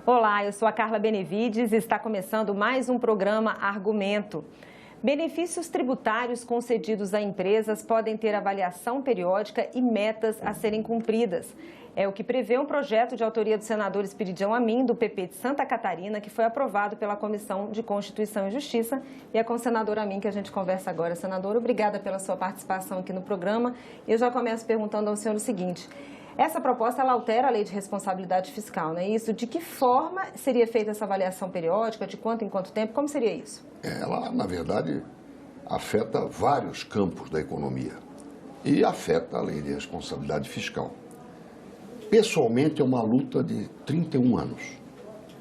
Olá, eu sou a Carla Benevides e está começando mais um programa Argumento. Benefícios tributários concedidos a empresas podem ter avaliação periódica e metas a serem cumpridas. É o que prevê um projeto de autoria do senador Espiridião Amin, do PP de Santa Catarina, que foi aprovado pela Comissão de Constituição e Justiça. E é com o senador Amin que a gente conversa agora. Senador, obrigada pela sua participação aqui no programa. Eu já começo perguntando ao senhor o seguinte: essa proposta ela altera a lei de responsabilidade fiscal, não é isso? De que forma seria feita essa avaliação periódica? De quanto em quanto tempo? Como seria isso? Ela, na verdade, afeta vários campos da economia e afeta a lei de responsabilidade fiscal. Pessoalmente, é uma luta de 31 anos.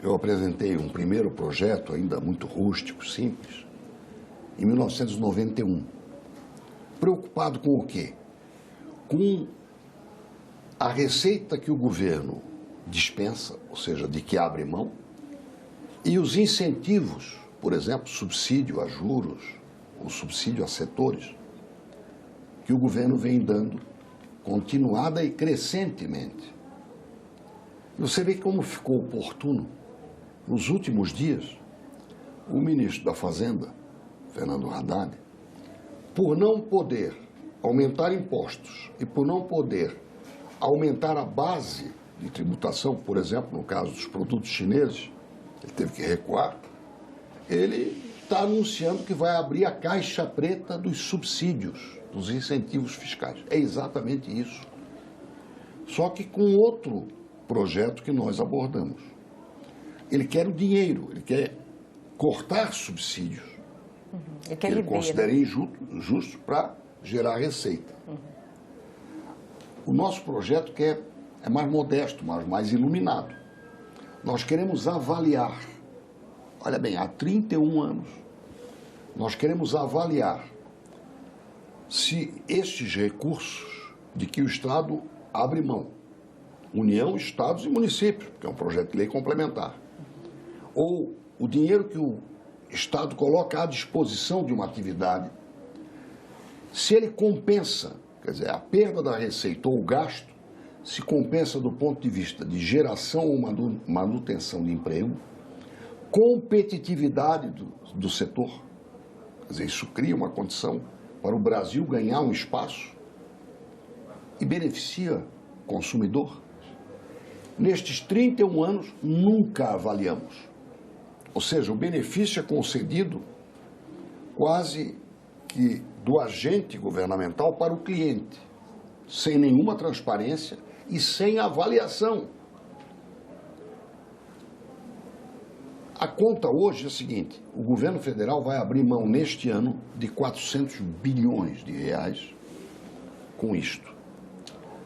Eu apresentei um primeiro projeto, ainda muito rústico, simples, em 1991. Preocupado com o quê? Com a receita que o governo dispensa, ou seja, de que abre mão, e os incentivos, por exemplo, subsídio a juros, ou subsídio a setores, que o governo vem dando continuada e crescentemente. Você vê como ficou oportuno. Nos últimos dias, o ministro da Fazenda, Fernando Haddad, por não poder aumentar impostos e por não poder aumentar a base de tributação, por exemplo, no caso dos produtos chineses, ele teve que recuar, ele está anunciando que vai abrir a caixa preta dos subsídios, dos incentivos fiscais. É exatamente isso. Só que com outro projeto que nós abordamos. Ele quer o dinheiro, ele quer cortar subsídios que ele considera injusto para gerar receita. O nosso projeto é mais modesto, mas mais iluminado. Nós queremos avaliar, olha bem, há 31 anos, nós queremos avaliar se estes recursos de que o Estado abre mão, União, Estados e municípios, que é um projeto de lei complementar, ou o dinheiro que o Estado coloca à disposição de uma atividade, se ele compensa, quer dizer, a perda da receita ou o gasto, se compensa do ponto de vista de geração ou manutenção de emprego, competitividade do setor, quer dizer, isso cria uma condição para o Brasil ganhar um espaço e beneficia o consumidor. Nestes 31 anos, nunca avaliamos. Ou seja, o benefício é concedido quase que do agente governamental para o cliente, sem nenhuma transparência e sem avaliação. A conta hoje é a seguinte: o governo federal vai abrir mão neste ano de 400 bilhões de reais com isto.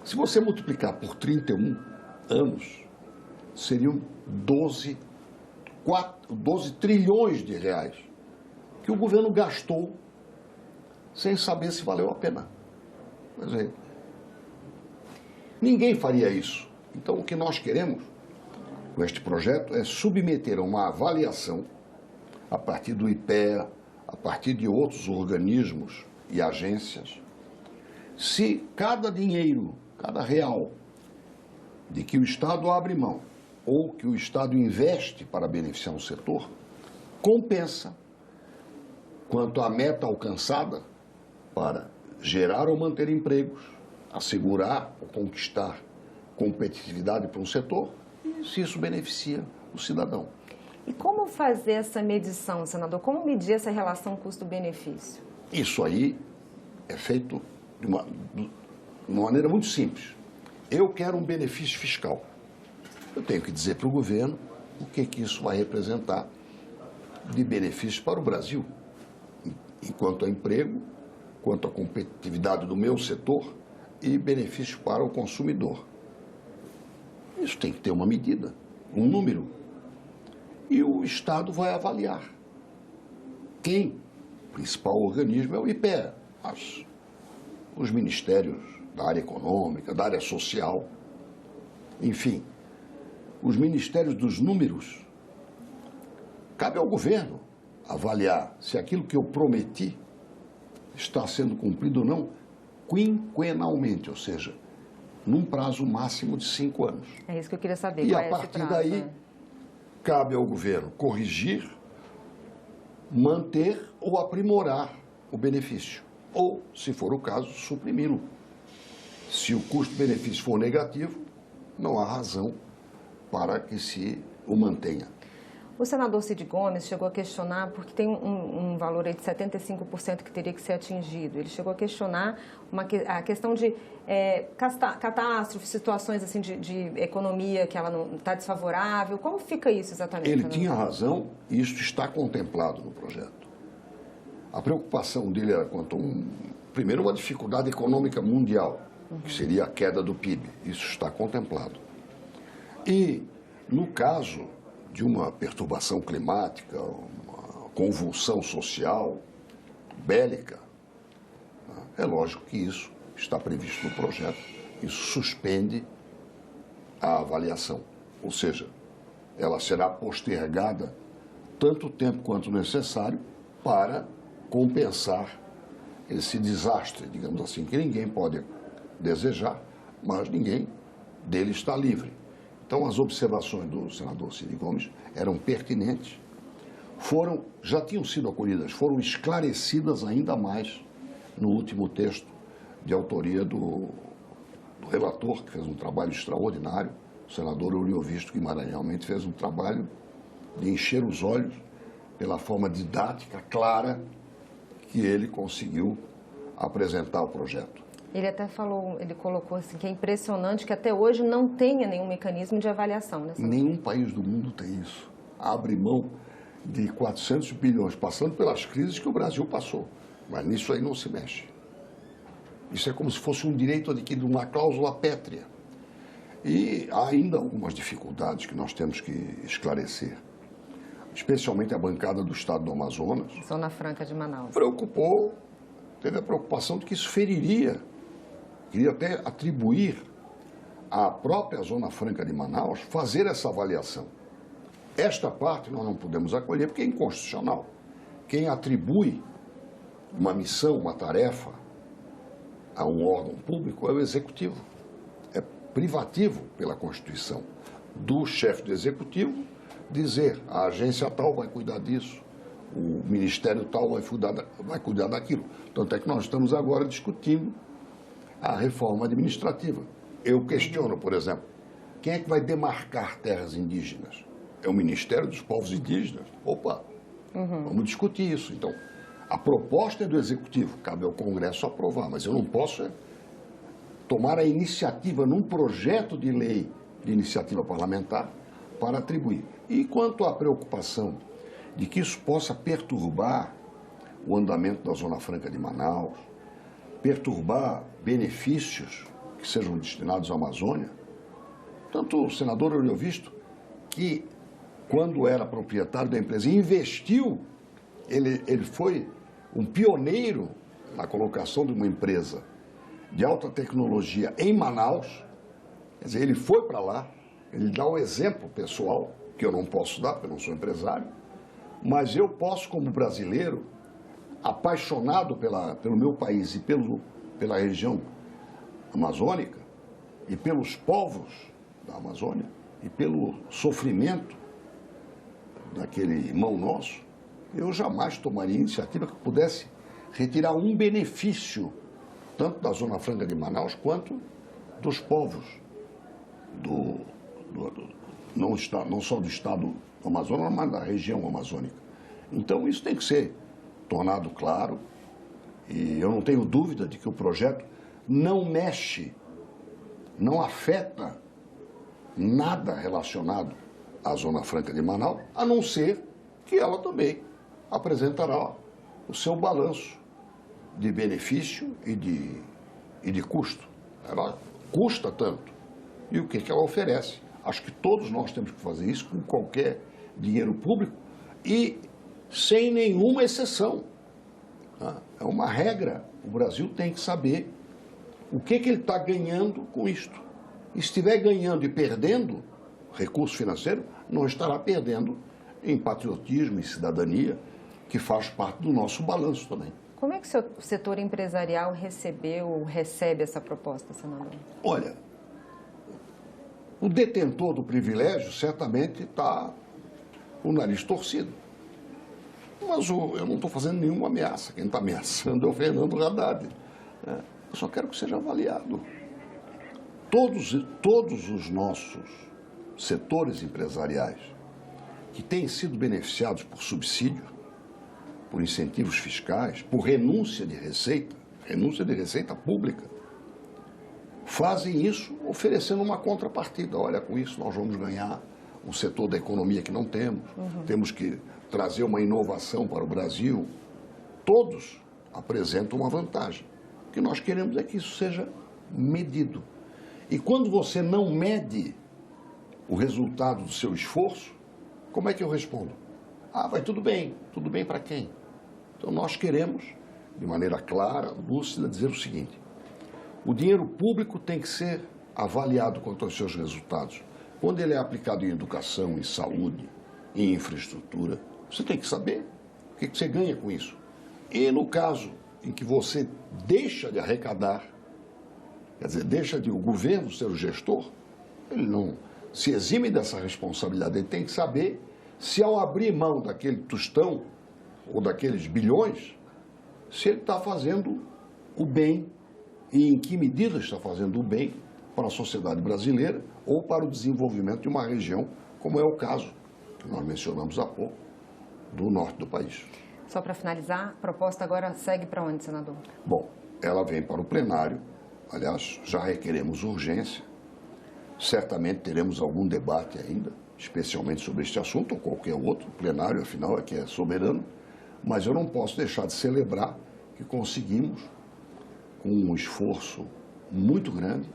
Se você multiplicar por 31 anos, seriam 12 trilhões de reais que o governo gastou sem saber se valeu a pena. Quer dizer, ninguém faria isso. Então, o que nós queremos com este projeto é submeter a uma avaliação a partir do IPEA, a partir de outros organismos e agências, se cada dinheiro, cada real de que o Estado abre mão ou que o Estado investe para beneficiar um setor, compensa quanto à meta alcançada para gerar ou manter empregos, assegurar ou conquistar competitividade para um setor, e se isso beneficia o cidadão. E como fazer essa medição, senador? Como medir essa relação custo-benefício? Isso aí é feito de uma maneira muito simples. Eu quero um benefício fiscal. Eu tenho que dizer para o governo o que isso vai representar de benefício para o Brasil, enquanto a emprego, quanto à competitividade do meu setor e benefício para o consumidor. Isso tem que ter uma medida, um número. E o Estado vai avaliar. Quem? O principal organismo é o IPEA, mas os ministérios da área econômica, da área social, enfim, os ministérios dos números, cabe ao governo avaliar se aquilo que eu prometi está sendo cumprido ou não, quinquenalmente, ou seja, num prazo máximo de 5 anos. É isso que eu queria saber. E qual a é partir esse prazo, daí, né? cabe ao governo corrigir, manter ou aprimorar o benefício. Ou, se for o caso, suprimi-lo. Se o custo-benefício for negativo, não há razão para que se o mantenha. O senador Cid Gomes chegou a questionar, porque tem um valor aí de 75% que teria que ser atingido. Ele chegou a questionar a questão de catástrofes, situações assim, de economia que ela não está desfavorável. Como fica isso exatamente? Ele tinha razão e isso está contemplado no projeto. A preocupação dele era quanto primeiro, uma dificuldade econômica mundial, que seria a queda do PIB. Isso está contemplado. E, no caso de uma perturbação climática, uma convulsão social, bélica, é lógico que isso está previsto no projeto. Isso suspende a avaliação. Ou seja, ela será postergada tanto tempo quanto necessário para compensar esse desastre, digamos assim, que ninguém pode desejar, mas ninguém dele está livre. Então, as observações do senador Cid Gomes eram pertinentes, já tinham sido acolhidas, foram esclarecidas ainda mais no último texto de autoria do relator, que fez um trabalho extraordinário, o senador Euriovisto Guimarães, realmente fez um trabalho de encher os olhos pela forma didática, clara, que ele conseguiu apresentar o projeto. Ele até falou, ele colocou assim, que é impressionante que até hoje não tenha nenhum mecanismo de avaliação, né? Nenhum país do mundo tem isso. Abre mão de 400 bilhões, passando pelas crises que o Brasil passou. Mas nisso aí não se mexe. Isso é como se fosse um direito adquirido, uma cláusula pétrea. E há ainda algumas dificuldades que nós temos que esclarecer. Especialmente a bancada do Estado do Amazonas. Zona Franca de Manaus. Teve a preocupação de que isso feriria. Queria até atribuir à própria Zona Franca de Manaus fazer essa avaliação. Esta parte nós não podemos acolher porque é inconstitucional. Quem atribui uma missão, uma tarefa a um órgão público é o Executivo. É privativo pela Constituição do chefe do Executivo dizer a agência tal vai cuidar disso, o Ministério tal vai cuidar daquilo. Tanto é que nós estamos agora discutindo a reforma administrativa. Eu questiono, por exemplo, quem é que vai demarcar terras indígenas? É o Ministério dos Povos Indígenas? Opa, vamos discutir isso. Então, a proposta é do Executivo, cabe ao Congresso aprovar, mas eu não posso tomar a iniciativa num projeto de lei de iniciativa parlamentar para atribuir. E quanto à preocupação de que isso possa perturbar o andamento da Zona Franca de Manaus, perturbar benefícios que sejam destinados à Amazônia, tanto o senador Euriovisto, que quando era proprietário da empresa investiu, ele foi um pioneiro na colocação de uma empresa de alta tecnologia em Manaus, quer dizer, ele foi para lá, ele dá o exemplo pessoal, que eu não posso dar, porque eu não sou empresário, mas eu posso, como brasileiro, apaixonado pelo meu país e pela região amazônica, e pelos povos da Amazônia, e pelo sofrimento daquele irmão nosso, eu jamais tomaria iniciativa que pudesse retirar um benefício, tanto da Zona Franca de Manaus, quanto dos povos, não só do estado do Amazonas, mas da região amazônica. Então, isso tem que ser tornado claro, e eu não tenho dúvida de que o projeto não mexe, não afeta nada relacionado à Zona Franca de Manaus, a não ser que ela também apresentará o seu balanço de benefício e de custo. Ela custa tanto. E o que ela oferece? Acho que todos nós temos que fazer isso com qualquer dinheiro público e sem nenhuma exceção. É uma regra. O Brasil tem que saber o que ele está ganhando com isto. E se estiver ganhando e perdendo recurso financeiro, não estará perdendo em patriotismo e cidadania, que faz parte do nosso balanço também. Como é que o setor empresarial recebe essa proposta, senador? Olha, o detentor do privilégio certamente está o nariz torcido. Mas eu não estou fazendo nenhuma ameaça. Quem está ameaçando é o Fernando Haddad. Eu só quero que seja avaliado. Todos os nossos setores empresariais que têm sido beneficiados por subsídio, por incentivos fiscais, por renúncia de receita pública, fazem isso oferecendo uma contrapartida. Olha, com isso nós vamos ganhar um setor da economia que não temos, temos que trazer uma inovação para o Brasil. Todos apresentam uma vantagem. O que nós queremos é que isso seja medido. E quando você não mede o resultado do seu esforço, como é que eu respondo? Vai tudo bem para quem? Então nós queremos, de maneira clara, lúcida, dizer o seguinte: o dinheiro público tem que ser avaliado quanto aos seus resultados. Quando ele é aplicado em educação, em saúde, em infraestrutura, você tem que saber o que você ganha com isso. E no caso em que você deixa de arrecadar, quer dizer, deixa de o governo ser o gestor, ele não se exime dessa responsabilidade. Ele tem que saber se, ao abrir mão daquele tostão ou daqueles bilhões, se ele está fazendo o bem e em que medida está fazendo o bem para a sociedade brasileira ou para o desenvolvimento de uma região, como é o caso que nós mencionamos há pouco, do norte do país. Só para finalizar, a proposta agora segue para onde, senador? Bom, ela vem para o plenário, aliás, já requeremos urgência, certamente teremos algum debate ainda, especialmente sobre este assunto ou qualquer outro, o plenário, afinal, é que é soberano, mas eu não posso deixar de celebrar que conseguimos, com um esforço muito grande,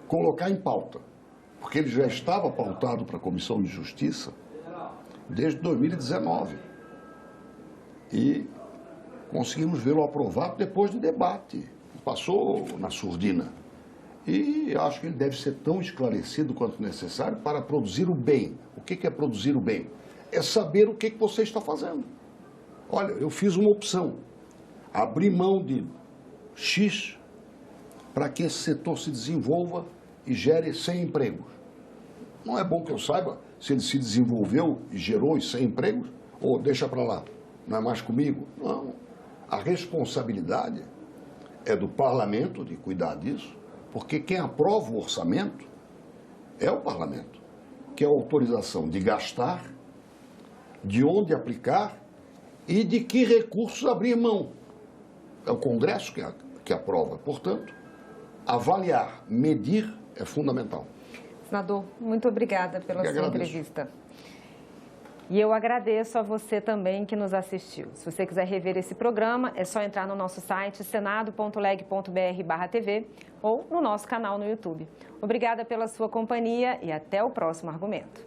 colocar em pauta, porque ele já estava pautado para a Comissão de Justiça desde 2019 e conseguimos vê-lo aprovado depois de debate, passou na surdina. E acho que ele deve ser tão esclarecido quanto necessário para produzir o bem. O que é produzir o bem? É saber o que você está fazendo. Olha, eu fiz uma opção, abrir mão de X para que esse setor se desenvolva e gere 100 empregos. Não é bom que eu saiba se ele se desenvolveu e gerou os 100 empregos, ou deixa para lá, não é mais comigo. Não, a responsabilidade é do parlamento de cuidar disso, porque quem aprova o orçamento é o parlamento, que é a autorização de gastar, de onde aplicar e de que recursos abrir mão. É o Congresso que aprova. Portanto, avaliar, medir é fundamental. Senador, muito obrigada pela sua entrevista. E eu agradeço a você também que nos assistiu. Se você quiser rever esse programa, é só entrar no nosso site senado.leg.br/TV ou no nosso canal no YouTube. Obrigada pela sua companhia e até o próximo argumento.